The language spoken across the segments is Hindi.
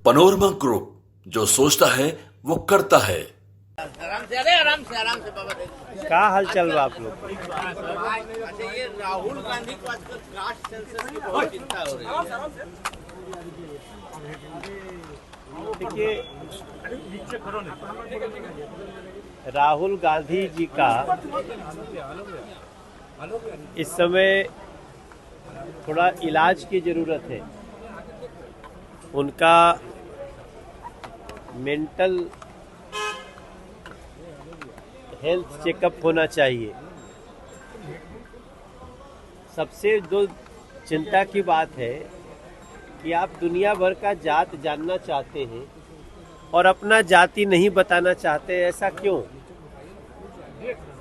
पनोरमा ग्रुप, जो सोचता है वो करता है। आराम से, अरे आराम से बाबा देखो। क्या हाल चल रहा आप लोग? अच्छा, ये राहुल गांधी को आजकल कास्ट सेंसस की बहुत चिंता हो रही है। देखिए, राहुल गांधी जी का इस समय थोड़ा इलाज की जरूरत है। उनका मेंटल हेल्थ चेकअप होना चाहिए। सबसे जो चिंता की बात है कि आप दुनिया भर का जात जानना चाहते हैं और अपना जाति नहीं बताना चाहते, ऐसा क्यों?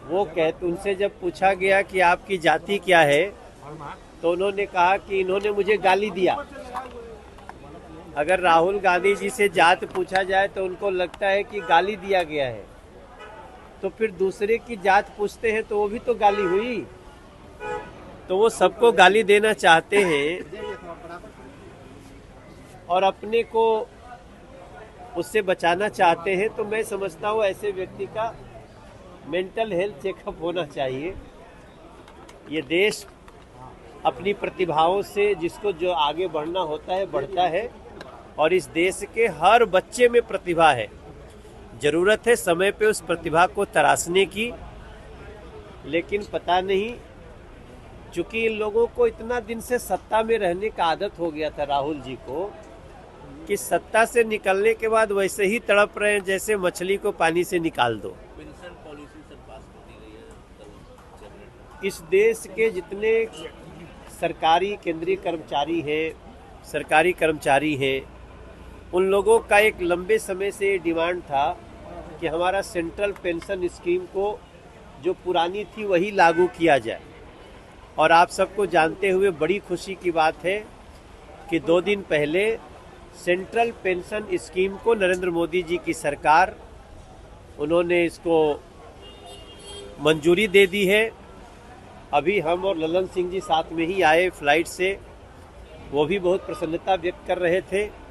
वो कहते, उनसे जब पूछा गया कि आपकी जाति क्या है, तो उन्होंने कहा कि इन्होंने मुझे गाली दिया। अगर राहुल गांधी जी से जात पूछा जाए तो उनको लगता है कि गाली दिया गया है, तो फिर दूसरे की जात पूछते हैं तो वो भी तो गाली हुई। तो वो सबको गाली देना चाहते हैं और अपने को उससे बचाना चाहते हैं। तो मैं समझता हूँ ऐसे व्यक्ति का मेंटल हेल्थ चेकअप होना चाहिए। ये देश अपनी प्रतिभाओं से जिसको जो आगे बढ़ना होता है बढ़ता है, और इस देश के हर बच्चे में प्रतिभा है। जरूरत है समय पे उस प्रतिभा को तराशने की, लेकिन पता नहीं, चूंकि इन लोगों को इतना दिन से सत्ता में रहने का आदत हो गया था राहुल जी को, कि सत्ता से निकलने के बाद वैसे ही तड़प रहे हैं जैसे मछली को पानी से निकाल दो। पेंशन पॉलिसी सब पास कर दी गई है। इस देश के जितने सरकारी केंद्रीय कर्मचारी हैं, उन लोगों का एक लंबे समय से डिमांड था कि हमारा सेंट्रल पेंशन स्कीम को जो पुरानी थी वही लागू किया जाए। और आप सबको जानते हुए बड़ी खुशी की बात है कि 2 दिन पहले सेंट्रल पेंशन स्कीम को नरेंद्र मोदी जी की सरकार, उन्होंने इसको मंजूरी दे दी है। अभी हम और ललन सिंह जी साथ में ही आए फ्लाइट से, वो भी बहुत प्रसन्नता व्यक्त कर रहे थे।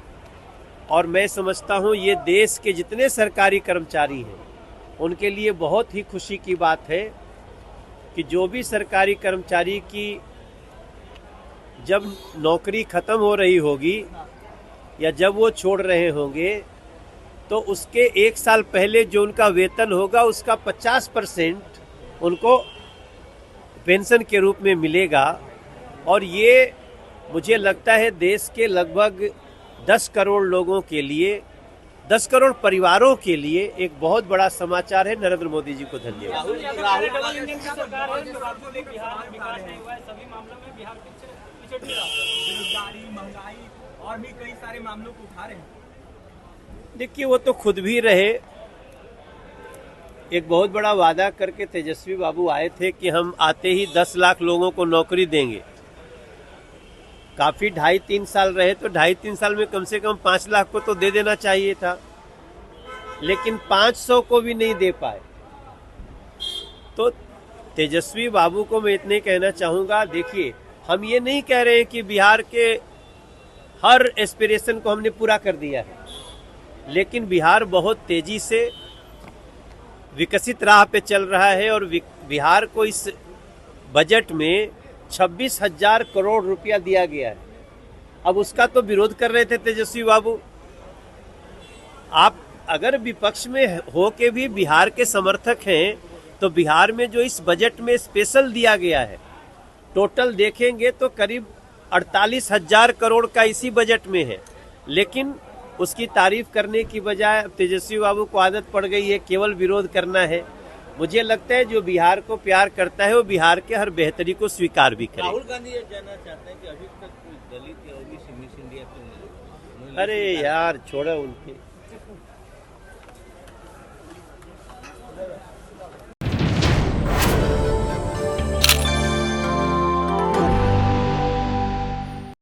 और मैं समझता हूँ ये देश के जितने सरकारी कर्मचारी हैं उनके लिए बहुत ही खुशी की बात है कि जो भी सरकारी कर्मचारी की जब नौकरी खत्म हो रही होगी या जब वो छोड़ रहे होंगे, तो उसके 1 साल पहले जो उनका वेतन होगा उसका 50% उनको पेंशन के रूप में मिलेगा। और ये मुझे लगता है देश के लगभग 10 करोड़ लोगों के लिए, 10 करोड़ परिवारों के लिए एक बहुत बड़ा समाचार है। नरेंद्र मोदी जी को धन्यवाद। बेरोजगारी, महंगाई और भी कई सारे मामलों को उठा रहे हैं। देखिए, वो तो खुद भी रहे। एक बहुत बड़ा वादा करके तेजस्वी बाबू आए थे कि हम आते ही 10 लाख लोगों को नौकरी देंगे। काफी 2.5-3 साल रहे, तो 2.5-3 साल में कम से कम 5 लाख को तो दे देना चाहिए था, लेकिन 500 को भी नहीं दे पाए। तो तेजस्वी बाबू को मैं इतने कहना चाहूंगा, देखिए, हम ये नहीं कह रहे हैं कि बिहार के हर एस्पिरेशन को हमने पूरा कर दिया है, लेकिन बिहार बहुत तेजी से विकसित राह पे चल रहा है। और बिहार को इस बजट में 26,000 करोड़ रुपया दिया गया है। अब उसका तो विरोध कर रहे थे तेजस्वी बाबू। आप अगर विपक्ष में हो के भी बिहार के समर्थक हैं, तो बिहार में जो इस बजट में स्पेशल दिया गया है, टोटल देखेंगे तो करीब 48,000 करोड़ का इसी बजट में है। लेकिन उसकी तारीफ करने की बजाय तेजस्वी बाबू को आदत पड़ गई है केवल विरोध करना है। मुझे लगता है जो बिहार को प्यार करता है वो बिहार के हर बेहतरी को स्वीकार भी करे। राहुल गांधी ये जानना चाहते हैं कि अभी तक कोई दलित या ओबीसी मिस इंडिया क्यों नहीं? अरे यार, छोड़ो उनके।